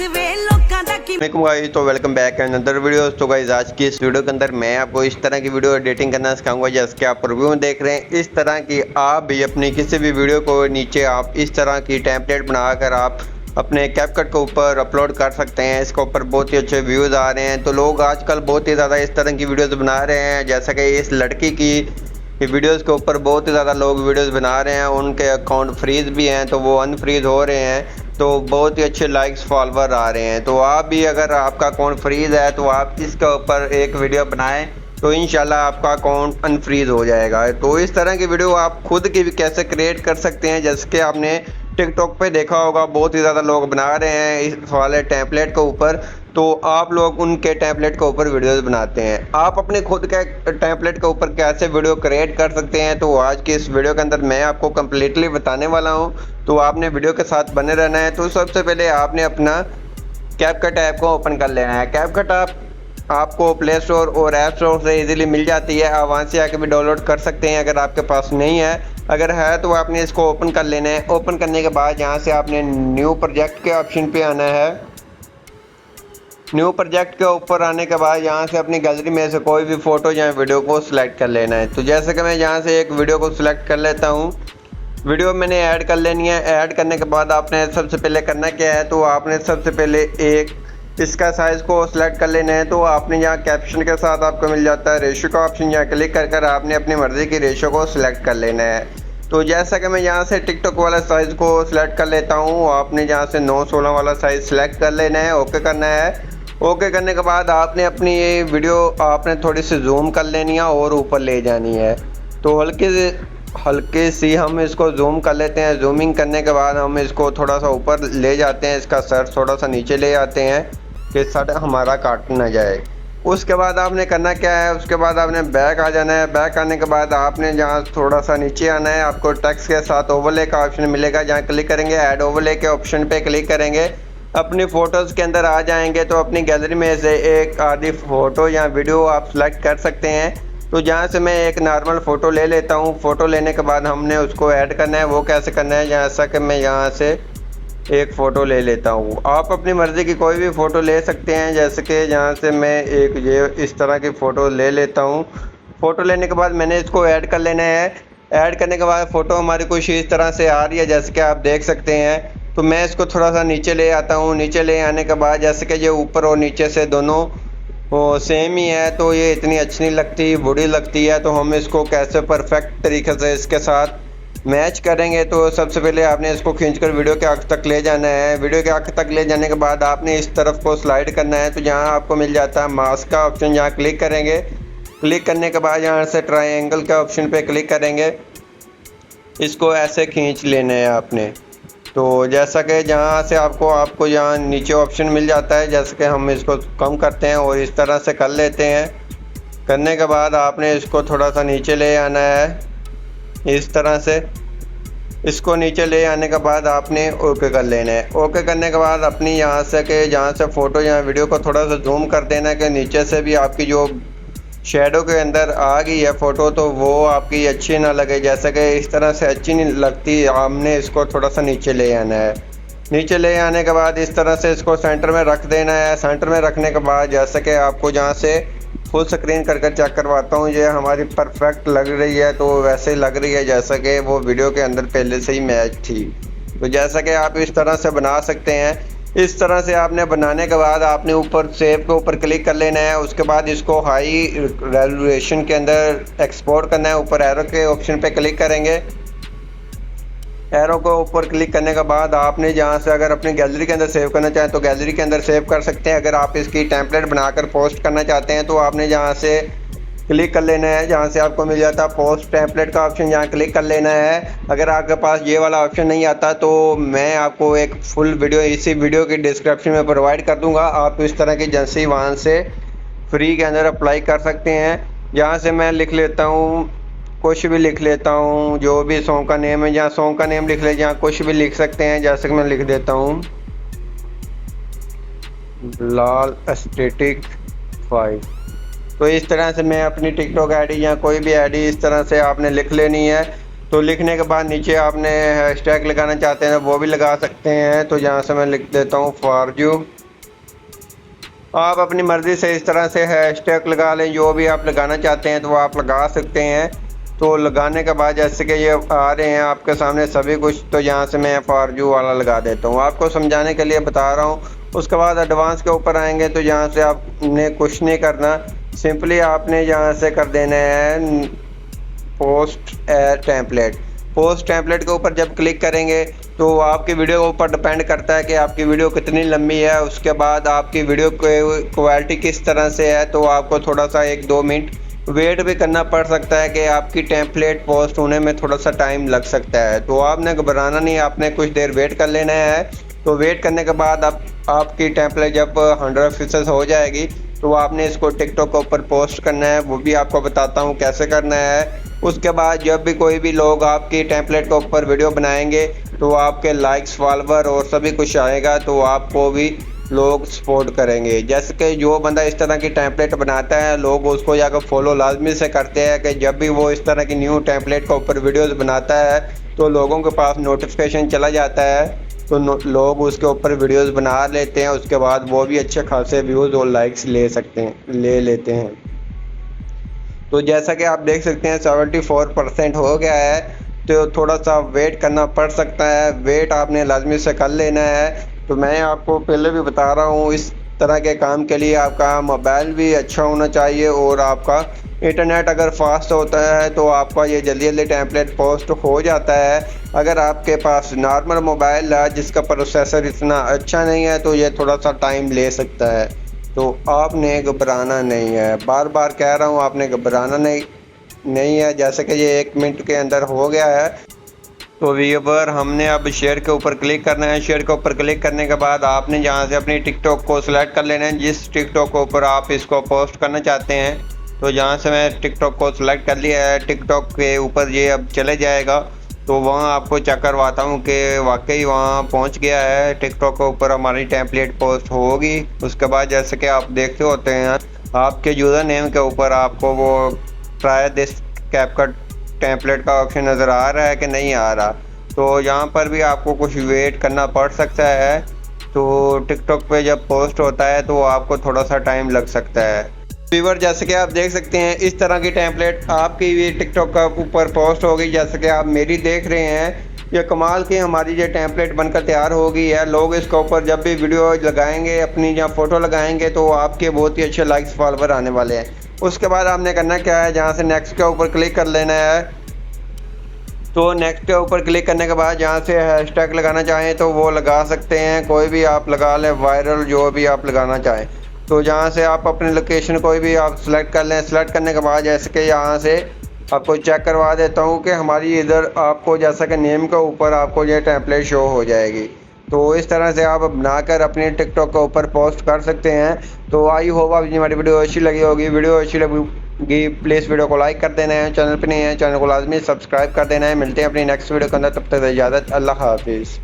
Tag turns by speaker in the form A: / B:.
A: Guys, तो welcome back another video. तो guys, आज की इस वीडियो के अंदर मैं आपको इस तरह की वीडियो एडिटिंग करना सिखाऊंगा जैसे कि आप रिव्यू में देख रहे हैं। इस तरह की आप भी अपनी किसी भी वीडियो को नीचे आप इस तरह की टेम्पलेट बनाकर आप अपने कैपकट के ऊपर अपलोड कर सकते हैं। इसके ऊपर बहुत ही अच्छे व्यूज़ आ रहे हैं। तो लोग आजकल बहुत ही ज़्यादा इस तरह की वीडियोज़ बना रहे हैं। जैसा कि इस लड़की की वीडियोज़ के ऊपर बहुत ही ज़्यादा लोग वीडियोज़ बना रहे हैं। उनके अकाउंट फ्रीज भी हैं तो वो अनफ्रीज हो रहे हैं। तो बहुत ही अच्छे लाइक्स फॉलोवर आ रहे हैं। तो आप भी अगर आपका अकाउंट फ्रीज है तो आप इसके ऊपर एक वीडियो बनाएं तो इंशाल्लाह आपका अकाउंट अनफ्रीज हो जाएगा। तो इस तरह की वीडियो आप खुद की भी कैसे क्रिएट कर सकते हैं, जैसे कि आपने टिकटॉक पे देखा होगा बहुत ही ज़्यादा लोग बना रहे हैं इस वाले टेम्पलेट के ऊपर। तो आप लोग उनके टेम्पलेट के ऊपर वीडियोस बनाते हैं। आप अपने खुद के टेम्पलेट के ऊपर कैसे वीडियो क्रिएट कर सकते हैं तो आज की इस वीडियो के अंदर मैं आपको कम्प्लीटली बताने वाला हूं। तो आपने वीडियो के साथ बने रहना है। तो सबसे पहले आपने अपना कैपकट ऐप को ओपन कर लेना है। कैपकट आपको प्ले स्टोर और ऐप स्टोर से इजीली मिल जाती है। आप वहाँ से आके भी डाउनलोड कर सकते हैं अगर आपके पास नहीं है। अगर है तो आपने इसको ओपन कर लेना है। ओपन करने के बाद यहाँ से आपने न्यू प्रोजेक्ट के ऑप्शन पे आना है। न्यू प्रोजेक्ट के ऊपर आने के बाद यहाँ से अपनी गैलरी में से कोई भी फ़ोटो या वीडियो को सिलेक्ट कर लेना है। तो जैसे कि मैं यहाँ से एक वीडियो को सिलेक्ट कर लेता हूँ। वीडियो मैंने ऐड कर लेनी है। ऐड करने के बाद आपने सबसे पहले करना क्या है, तो आपने सबसे पहले एक इसका साइज़ को सिलेक्ट कर लेना है। तो आपने यहाँ कैप्शन के साथ आपको मिल जाता है रेशो का ऑप्शन, यहाँ क्लिक कर आपने अपनी मर्ज़ी की रेशो को सिलेक्ट कर लेना है। तो जैसा कि मैं यहाँ से टिकटॉक वाला साइज़ को सिलेक्ट कर लेता हूँ, आपने यहाँ से 9:16 वाला साइज़ सिलेक्ट कर लेना है। ओके करना है। ओके करने के बाद आपने अपनी ये वीडियो आपने थोड़ी सी जूम कर लेनी है और ऊपर ले जानी है। तो हल्के सी हम इसको जूम कर लेते हैं। जूमिंग करने के बाद हम इसको थोड़ा सा ऊपर ले जाते हैं, इसका सर थोड़ा सा नीचे ले आते हैं कि सर हमारा काट ना जाए। उसके बाद आपने करना क्या है, उसके बाद आपने बैक आ जाना है। बैक आने के बाद आपने जहाँ थोड़ा सा नीचे आना है, आपको टेक्स्ट के साथ ओवरले का ऑप्शन मिलेगा। जहाँ क्लिक करेंगे ऐड ओवरले के ऑप्शन पे क्लिक करेंगे, अपनी फ़ोटोज़ के अंदर आ जाएंगे। तो अपनी गैलरी में से एक आधी फ़ोटो या वीडियो आप सेलेक्ट कर सकते हैं। तो जहाँ से मैं एक नॉर्मल फ़ोटो ले लेता हूँ। फ़ोटो लेने के बाद हमने उसको ऐड करना है। वो कैसे करना है, जैसा कि मैं यहाँ से एक फ़ोटो ले लेता हूँ। आप अपनी मर्ज़ी की कोई भी फ़ोटो ले सकते हैं। जैसे कि यहाँ से मैं एक ये इस तरह की फ़ोटो ले लेता हूँ। फ़ोटो लेने के बाद मैंने इसको ऐड कर लेना है। ऐड करने के बाद फ़ोटो हमारी कुछ इस तरह से आ रही है जैसे कि आप देख सकते हैं। तो मैं इसको थोड़ा सा नीचे ले आता हूँ। नीचे ले आने के बाद जैसे कि ये ऊपर और नीचे से दोनों वो सेम ही है तो ये इतनी अच्छी नहीं लगती, बुरी लगती है। तो हम इसको कैसे परफेक्ट तरीके से इसके साथ मैच करेंगे, तो सबसे पहले आपने इसको खींचकर वीडियो के आखिर तक ले जाना है। वीडियो के आखिर तक ले जाने के बाद आपने इस तरफ को स्लाइड करना है। तो यहाँ आपको मिल जाता है मास्क का ऑप्शन, यहाँ क्लिक करेंगे। क्लिक करने के बाद यहाँ से ट्रायंगल के ऑप्शन पे क्लिक करेंगे। इसको ऐसे खींच लेना है आपने। तो जैसा कि जहाँ से आपको यहाँ नीचे ऑप्शन मिल जाता है, जैसे कि हम इसको कम करते हैं और इस तरह से कर लेते हैं। करने के बाद आपने इसको थोड़ा सा नीचे ले आना है इस तरह से। इसको नीचे ले आने के बाद आपने ओके कर लेना है। ओके करने के बाद अपनी यहाँ से जहाँ से फ़ोटो या वीडियो को थोड़ा सा जूम कर देना है कि नीचे से भी आपकी जो शेडो के अंदर आ गई है फ़ोटो तो वो आपकी अच्छी ना लगे। जैसे कि इस तरह से अच्छी नहीं लगती, हमने इसको थोड़ा सा नीचे ले आना है। नीचे ले आने के बाद इस तरह से इसको सेंटर में रख देना है। सेंटर में रखने के बाद जैसे कि आपको जहाँ से फुल स्क्रीन करके चेक करवाता हूँ, ये हमारी परफेक्ट लग रही है। तो वैसे ही लग रही है जैसा कि वो वीडियो के अंदर पहले से ही मैच थी। तो जैसा कि आप इस तरह से बना सकते हैं। इस तरह से आपने बनाने के बाद आपने ऊपर सेव के ऊपर क्लिक कर लेना है। उसके बाद इसको हाई रेजोल्यूशन के अंदर एक्सपोर्ट करना है। ऊपर एरो के ऑप्शन पे क्लिक करेंगे। एरो को ऊपर क्लिक करने के बाद आपने जहाँ से अगर अपनी गैलरी के अंदर सेव करना चाहें तो गैलरी के अंदर सेव कर सकते हैं। अगर आप इसकी टेम्पलेट बनाकर पोस्ट करना चाहते हैं तो आपने जहाँ से क्लिक कर लेना है। जहाँ से आपको मिल जाता है पोस्ट टेम्पलेट का ऑप्शन, यहाँ क्लिक कर लेना है। अगर आपके पास ये वाला ऑप्शन नहीं आता तो मैं आपको एक फुल वीडियो इसी वीडियो की डिस्क्रिप्शन में प्रोवाइड कर दूंगा। आप इस तरह की एजेंसी वहाँ से फ्री के अंदर अप्लाई कर सकते हैं। यहाँ से मैं लिख लेता हूँ, कुछ भी लिख लेता हूँ, जो भी सॉन्ग का नेम है। जहाँ सॉन्ग का नेम लिख ले, जहाँ कुछ भी लिख सकते हैं। जैसे कि मैं लिख देता हूँ लाल एस्थेटिक 5। तो इस तरह से मैं अपनी टिकटॉक आईडी या कोई भी आईडी इस तरह से आपने लिख लेनी है। तो लिखने के बाद नीचे आपने हैशटैग लगाना चाहते हैं वो भी लगा सकते हैं। तो यहाँ से मैं लिख देता हूँ फॉर यू। आप अपनी मर्ज़ी से इस तरह से हैशटैग लगा लें, जो भी आप लगाना चाहते हैं तो वो आप लगा सकते हैं। तो लगाने के बाद जैसे कि ये आ रहे हैं आपके सामने सभी कुछ, तो यहाँ से मैं फॉर यू वाला लगा देता हूँ, आपको समझाने के लिए बता रहा हूँ। उसके बाद एडवांस के ऊपर आएंगे तो यहाँ से आपने कुछ नहीं करना, सिंपली आपने यहाँ से कर देना है पोस्ट टेम्पलेट। पोस्ट टेम्पलेट के ऊपर जब क्लिक करेंगे तो आपकी वीडियो के ऊपर डिपेंड करता है कि आपकी वीडियो कितनी लंबी है, उसके बाद आपकी वीडियो की क्वालिटी किस तरह से है। तो आपको थोड़ा सा 1-2 मिनट वेट भी करना पड़ सकता है कि आपकी टेम्पलेट पोस्ट होने में थोड़ा सा टाइम लग सकता है। तो आपने घबराना नहीं, आपने कुछ देर वेट कर लेना है। तो वेट करने के बाद आपकी टेम्पलेट जब 100% हो जाएगी तो आपने इसको टिकटॉक के ऊपर पोस्ट करना है, वो भी आपको बताता हूँ कैसे करना है। उसके बाद जब भी कोई भी लोग आपकी टेम्पलेट के ऊपर वीडियो बनाएंगे तो आपके लाइक्स, फॉलोवर और सभी कुछ आएगा, तो आपको भी लोग सपोर्ट करेंगे। जैसे कि जो बंदा इस तरह की टेम्पलेट बनाता है, लोग उसको जाकर फॉलो लाजमी से करते हैं कि जब भी वो इस तरह की न्यू टेम्पलेट के ऊपर वीडियोस बनाता है तो लोगों के पास नोटिफिकेशन चला जाता है, तो लोग उसके ऊपर वीडियोस बना लेते हैं। उसके बाद वो भी अच्छे खासे व्यूज़ और लाइक्स ले लेते हैं। तो जैसा कि आप देख सकते हैं 74% हो गया है, तो थोड़ा सा वेट करना पड़ सकता है, वेट आपने लाजमी से कर लेना है। तो मैं आपको पहले भी बता रहा हूँ, इस तरह के काम के लिए आपका मोबाइल भी अच्छा होना चाहिए और आपका इंटरनेट अगर फास्ट होता है तो आपका ये जल्दी जल्दी टेम्पलेट पोस्ट हो जाता है। अगर आपके पास नॉर्मल मोबाइल है जिसका प्रोसेसर इतना अच्छा नहीं है तो ये थोड़ा सा टाइम ले सकता है। तो आपने घबराना नहीं है, बार बार कह रहा हूँ, आपने घबराना नहीं है। जैसे कि ये 1 मिनट के अंदर हो गया है। तो व्यूअर, हमने अब शेयर के ऊपर क्लिक करना है। शेयर के ऊपर क्लिक करने के बाद आपने जहाँ से अपनी टिकटॉक को सिलेक्ट कर लेना है, जिस टिकटॉक के ऊपर आप इसको पोस्ट करना चाहते हैं। तो जहाँ से मैं टिकटॉक को सिलेक्ट कर लिया है, टिकटॉक के ऊपर ये अब चले जाएगा। तो वहाँ आपको चेक करवाता हूँ कि वाकई वहाँ पहुँच गया है, टिकटॉक के ऊपर हमारी टेम्पलेट पोस्ट होगी। उसके बाद जैसे कि आप देखते होते हैं आपके यूज़र नेम के ऊपर आपको वो ट्राई दिस कैपकट टेम्पलेट का ऑप्शन नज़र आ रहा है कि नहीं आ रहा। तो यहाँ पर भी आपको कुछ वेट करना पड़ सकता है। तो टिकटॉक पे जब पोस्ट होता है तो आपको थोड़ा सा टाइम लग सकता है। व्यूअर, जैसे कि आप देख सकते हैं इस तरह की टेम्पलेट आपकी भी टिकटॉक का ऊपर पोस्ट हो गई। जैसे कि आप मेरी देख रहे हैं, ये कमाल की हमारी ये टेम्पलेट बनकर तैयार हो गई है। लोग इसके ऊपर जब भी वीडियो लगाएंगे, अपनी या फ़ोटो लगाएंगे तो आपके बहुत ही अच्छे लाइक्स, फॉलोवर आने वाले हैं। उसके बाद आपने करना क्या है, जहाँ से नेक्स्ट के ऊपर क्लिक कर लेना है। तो नेक्स्ट के ऊपर क्लिक करने के बाद जहाँ से हैशटैग लगाना चाहें तो वो लगा सकते हैं, कोई भी आप लगा लें, वायरल जो भी आप लगाना चाहें। तो जहाँ से आप अपनी लोकेशन कोई भी आप सेलेक्ट कर लें। सेलेक्ट करने के बाद जैसे कि यहाँ से आपको चेक करवा देता हूँ कि हमारी इधर आपको जैसा कि नेम के ऊपर आपको ये टेम्पलेट शो हो जाएगी। तो इस तरह से आप बनाकर अपने टिकटॉक के ऊपर पोस्ट कर सकते हैं। तो आई होप आपकी हमारी वीडियो अच्छी लगी होगी। वीडियो अच्छी लगी प्लीज़ वीडियो को लाइक कर देना है, चैनल पर नहीं है चैनल को लाजमी सब्सक्राइब कर देना है। मिलते हैं अपनी नेक्स्ट वीडियो के अंदर, तब तक इजाज़त, अल्लाह हाफिज़।